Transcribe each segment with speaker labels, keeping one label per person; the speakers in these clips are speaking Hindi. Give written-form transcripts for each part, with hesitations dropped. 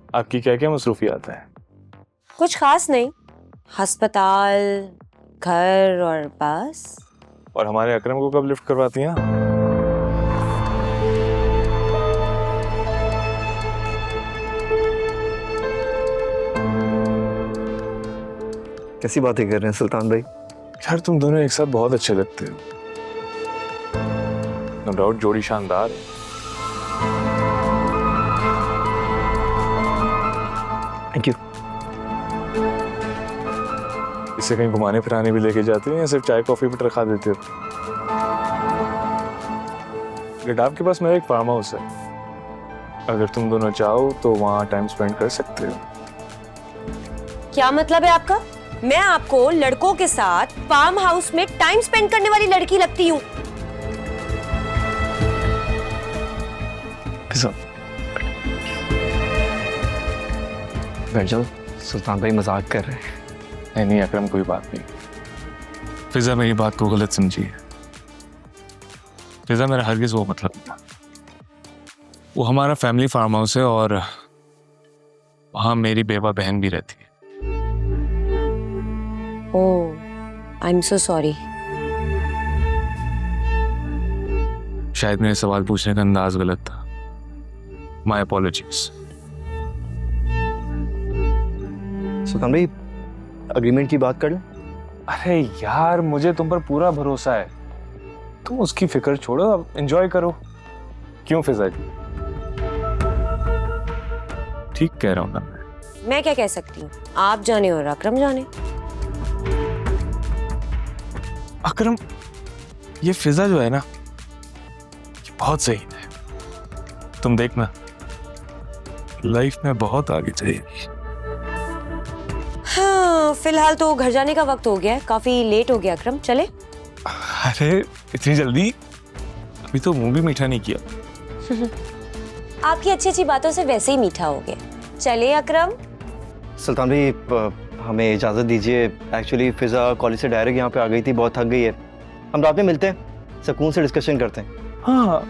Speaker 1: आपकी क्या क्या मसरूफियात हैं?
Speaker 2: कुछ खास नहीं, अस्पताल, घर और बस।
Speaker 1: और हमारे अकरम को कब लिफ्ट करवाती हैं?
Speaker 3: कैसी बातें कर रहे हैं सुल्तान भाई?
Speaker 1: यार तुम दोनों एक साथ बहुत अच्छे लगते हो। नो डाउट जोड़ी शानदार है।
Speaker 3: Thank you.
Speaker 1: इसे कहीं घुमाने फिराने भी लेके जाते हो या सिर्फ चाय कॉफी पर रखा देते हो? गडाफ के पास मेरा एक फार्म हाउस है, अगर तुम दोनों चाहो तो वहाँ टाइम स्पेंड कर सकते हो।
Speaker 2: क्या मतलब है आपका? मैं आपको लड़कों के साथ फार्म हाउस में टाइम स्पेंड करने वाली लड़की लगती हूँ?
Speaker 3: बैठ जाओ, सुल्तान भाई मजाक कर रहे हैं।
Speaker 1: नहीं अकरम, कोई बात नहीं। फिजा मेरी बात को गलत समझी है। फिजा मेरा हरगिज वो मतलब नहीं था। वो हमारा फैमिली फार्म हाउस है और वहां मेरी बेवा बहन भी रहती है।
Speaker 2: ओह, आई एम सो सॉरी।
Speaker 1: शायद मेरे सवाल पूछने का अंदाज गलत था। My apologies.
Speaker 3: सुल्तान भाई, अग्रीमेंट की बात कर लें?
Speaker 1: अरे यार, मुझे तुम पर पूरा भरोसा है। तुम उसकी फिक्र छोड़ो, अब एंजॉय करो। क्यों फिजा जी? ठीक कह रहा हूं ना
Speaker 2: मैं क्या कह सकती हूँ? आप जाने और अकरम जाने।
Speaker 1: अकरम, ये फिजा जो है ना, ये बहुत सही है। तुम देखना, लाइफ में बहुत आगे जाएगी।
Speaker 2: हाँ, फिलहाल तो घर जाने का वक्त हो गया है, काफी लेट हो गया। अकरम चले?
Speaker 1: अरे इतनी जल्दी? अभी तो मुंह भी मीठा नहीं किया।
Speaker 2: आपकी अच्छी अच्छी बातों से वैसे ही मीठा हो गया। चले अकरम?
Speaker 3: सुल्तान भाई, हमें इजाज़त दीजिए। एक्चुअली फिज़ा कॉलेज से डायरेक्ट यहाँ पे आ गई थी, बहुत थक गई है। हम रात में मिलते हैं, सुकून से डिस्कशन करते हैं।
Speaker 1: हाँ,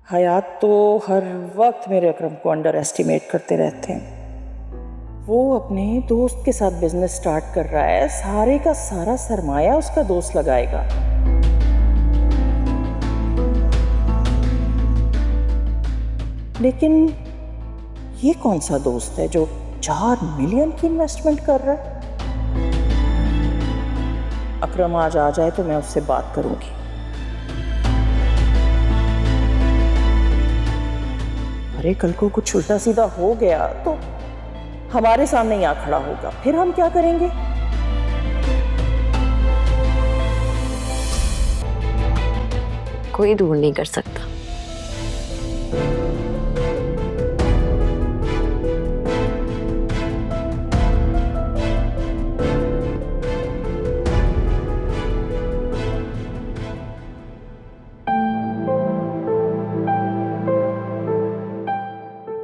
Speaker 4: हयात तो हर वक्त मेरे अकरम को अंडर एस्टिमेट करते रहते हैं। वो अपने दोस्त के साथ बिजनेस स्टार्ट कर रहा है, सारे का सारा सरमाया उसका दोस्त लगाएगा। लेकिन ये कौन सा दोस्त है जो 4 मिलियन की इन्वेस्टमेंट कर रहा है? अकरम आज आ जाए तो मैं उससे बात करूंगी। अरे कल को कुछ उल्टा सीधा हो गया तो हमारे सामने ही आ खड़ा होगा, फिर हम क्या करेंगे?
Speaker 2: कोई दूर नहीं कर सकता।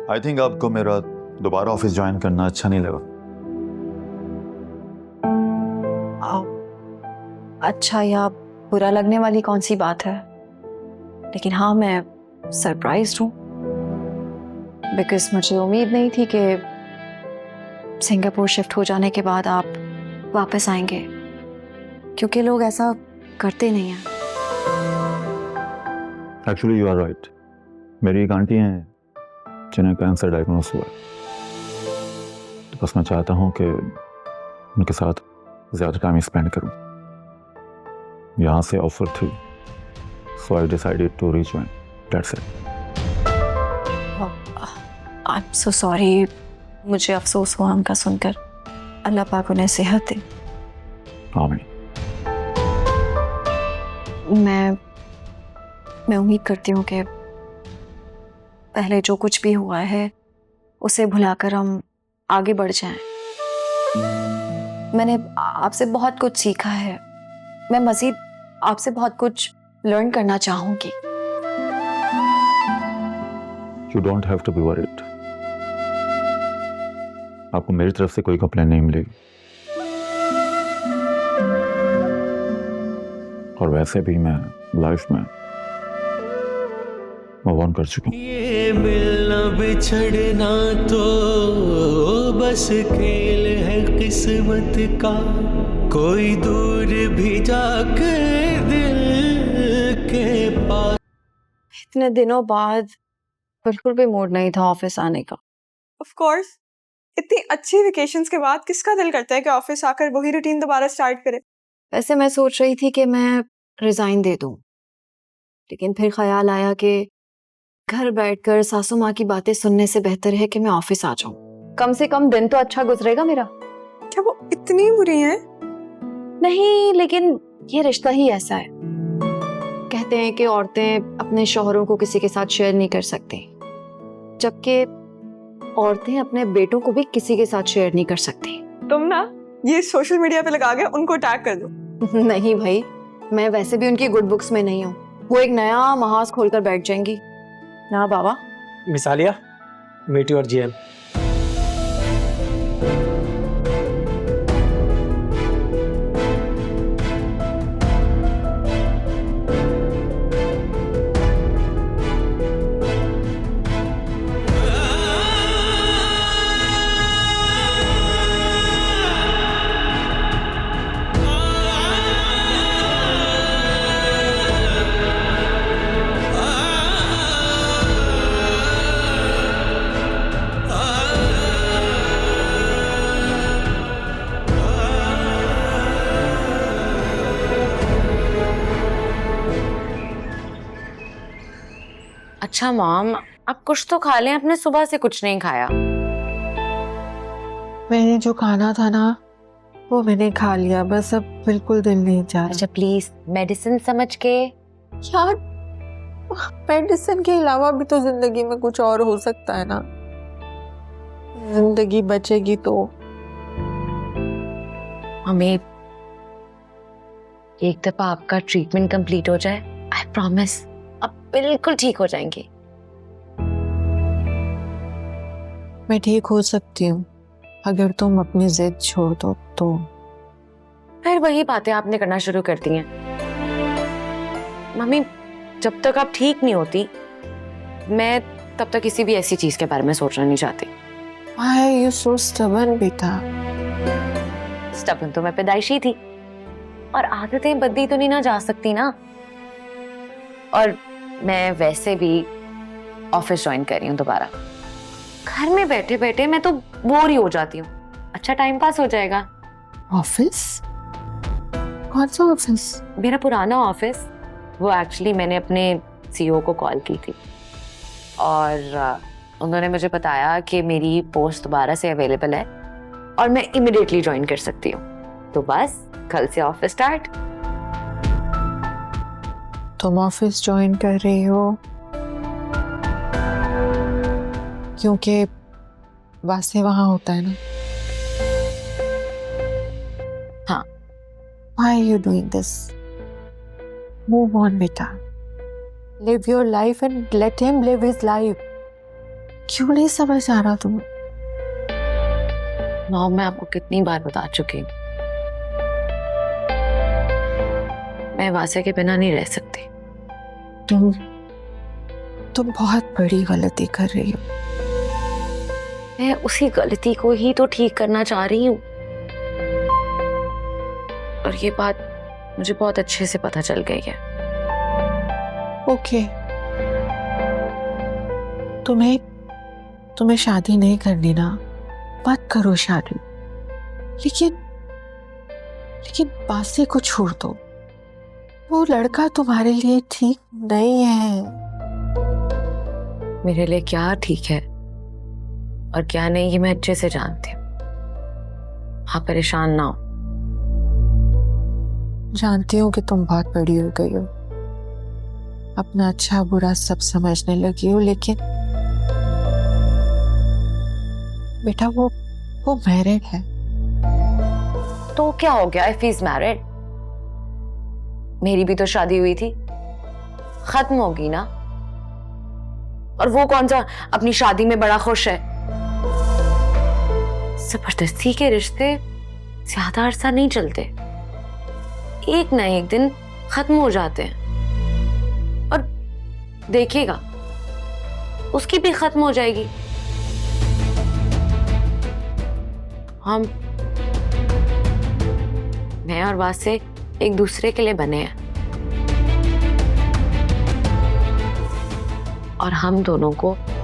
Speaker 5: आई थिंक आपको मेरा दोबारा ऑफिस ज्वाइन करना अच्छा नहीं लगा।
Speaker 6: अच्छा या बुरा लगने वाली कौन सी बात है, लेकिन हाँ मैं सरप्राइज्ड हूँ, बिकॉज मुझे उम्मीद नहीं थी कि सिंगापुर शिफ्ट हो जाने के बाद आप वापस आएंगे, क्योंकि लोग ऐसा करते नहीं हैं।
Speaker 5: Actually you are right. मेरी एक आंटी हैं जिन्हें कैंसर डायग्नोस हुआ है, तो बस मैं चाहता हूँ कि उनके साथ ज़्यादा टाइम स्पेंड करूँ। यहाँ से ऑफर थी, so I decided to rejoin, that's it.
Speaker 6: I am so sorry, मुझे अफसोस हुआ उनका सुनकर। अल्लाह पाक उन्हें सेहत दे।
Speaker 5: आमीन।
Speaker 6: मैं उम्मीद करती हूँ कि पहले जो कुछ भी हुआ है उसे भुलाकर हम आगे बढ़ जाएं। मैंने आपसे बहुत कुछ सीखा है, मैं मज़ीद आपसे बहुत कुछ लर्न करना चाहूंगी।
Speaker 5: You don't have to be worried. आपको मेरी तरफ से कोई कंप्लेन नहीं मिलेगी। और वैसे भी मैं लाइफ में मूव ऑन कर चुका हूँ।
Speaker 7: ये मिलना बिछड़ना तो बस खेल है किस्मत का, कोई दूर भी जाकर दिल के पास।
Speaker 6: इतने दिनों बाद बिल्कुल भी मूड नहीं था ऑफिस आने का।
Speaker 8: ऑफ कोर्स, इतनी अच्छी वेकेशंस के बाद किसका दिल करता है कि ऑफिस आकर वही रूटीन दोबारा स्टार्ट करे।
Speaker 6: वैसे मैं सोच रही थी कि मैं रिजाइन दे दूं, लेकिन फिर ख्याल आया कि घर बैठकर सासू माँ की बातें सुनने से बेहतर है कि मैं ऑफिस आ जाऊं। कम से कम दिन तो अच्छा गुजरेगा मेरा।
Speaker 8: क्या वो इतनी बुरी हैं?
Speaker 6: नहीं, लेकिन ये रिश्ता ही ऐसा है। कहते हैं कि औरतें अपने शौहरों को किसी के साथ शेयर नहीं कर सकती, जबकि औरतें अपने बेटों को भी किसी के साथ शेयर नहीं कर सकती।
Speaker 8: तुम ना ये सोशल मीडिया पे लगा के उनको टैग कर दो।
Speaker 6: नहीं भाई, मैं वैसे भी उनकी गुड बुक्स में नहीं हूँ। वो एक नया महाज खोलकर बैठ जाएंगी ना बाबा।
Speaker 7: मिसालिया, मीट योर जीएम।
Speaker 9: अच्छा मॉम, आप कुछ तो खा लें, आपने सुबह से कुछ नहीं खाया।
Speaker 10: मैंने जो खाना था ना वो मैंने खा लिया, बस अब बिल्कुल दिल नहीं चाह रहा।
Speaker 9: अच्छा प्लीज मेडिसिन समझ के।
Speaker 10: यार मेडिसिन के अलावा भी तो जिंदगी में कुछ और हो सकता है ना। जिंदगी बचेगी तो।
Speaker 9: हमें एक दफा आपका ट्रीटमेंट कंप्लीट हो जाए, आई प्रॉमिस आप बिल्कुल ठीक हो जाएंगे।
Speaker 10: मैं ठीक हो सकती हूँ अगर तुम अपनी जिद छोड़ दो तो।
Speaker 9: फिर वही बातें आपने करना शुरू कर दी हैं। मम्मी, जब तक आप ठीक नहीं होती मैं तब तक किसी भी ऐसी चीज के बारे में सोचना नहीं चाहती।
Speaker 10: Why are you so stubborn बेटा?
Speaker 9: स्टबर्न तो मैं पैदाइशी थी, और आदतें बदली तो नहीं ना जा सकती ना। और मैं वैसे भी ऑफिस ज्वाइन कर रही हूँ दोबारा। घर में बैठे बैठे मैं तो बोर ही हो जाती हूँ। अच्छा टाइम पास हो जाएगा।
Speaker 10: ऑफिस? कौन सा ऑफिस?
Speaker 9: मेरा पुराना ऑफिस। वो एक्चुअली मैंने अपने सीईओ को कॉल की थी और उन्होंने मुझे बताया कि मेरी पोस्ट दोबारा से अवेलेबल है और मैं इमिडिएटली ज्वाइन कर सकती हूँ। तो बस कल से ऑफिस स्टार्ट।
Speaker 10: तुम ऑफिस ज्वाइन कर रही हो क्योंकि वासे वहां होता है ना?
Speaker 9: हाँ।
Speaker 10: Why are you doing this? Move on बेटा। Live your life and let him live his life. क्यों नहीं समझ आ रहा तुम?
Speaker 9: मॉम, मैं आपको कितनी बार बता चुकी हूँ, मैं वासे के बिना नहीं रह सकती।
Speaker 10: तुम बहुत बड़ी गलती कर रही हो।
Speaker 9: मैं उसी गलती को ही तो ठीक करना चाह रही हूँ, और ये बात मुझे बहुत अच्छे से पता चल गई है।
Speaker 10: ओके, तुम्हें शादी नहीं करनी ना, मत करो शादी। लेकिन बासे को छोड़ दो। वो लड़का तुम्हारे लिए ठीक नहीं है।
Speaker 9: मेरे लिए क्या ठीक है और क्या नहीं ये मैं अच्छे से जानती हूँ। आप परेशान ना हो।
Speaker 10: जानती हूँ कि तुम बहुत बड़ी हो गई हो, अपना अच्छा बुरा सब समझने लगी हो, लेकिन बेटा वो मैरिड है।
Speaker 9: तो क्या हो गया इफ ही इज मैरिड? मेरी भी तो शादी हुई थी खत्म होगी ना। और वो कौन सा अपनी शादी में बड़ा खुश है। जबरदस्ती के रिश्ते ज्यादा अरसा नहीं चलते, एक ना एक दिन खत्म हो जाते हैं। और देखिएगा उसकी भी खत्म हो जाएगी। मैं और वासे एक दूसरे के लिए बने हैं और हम दोनों को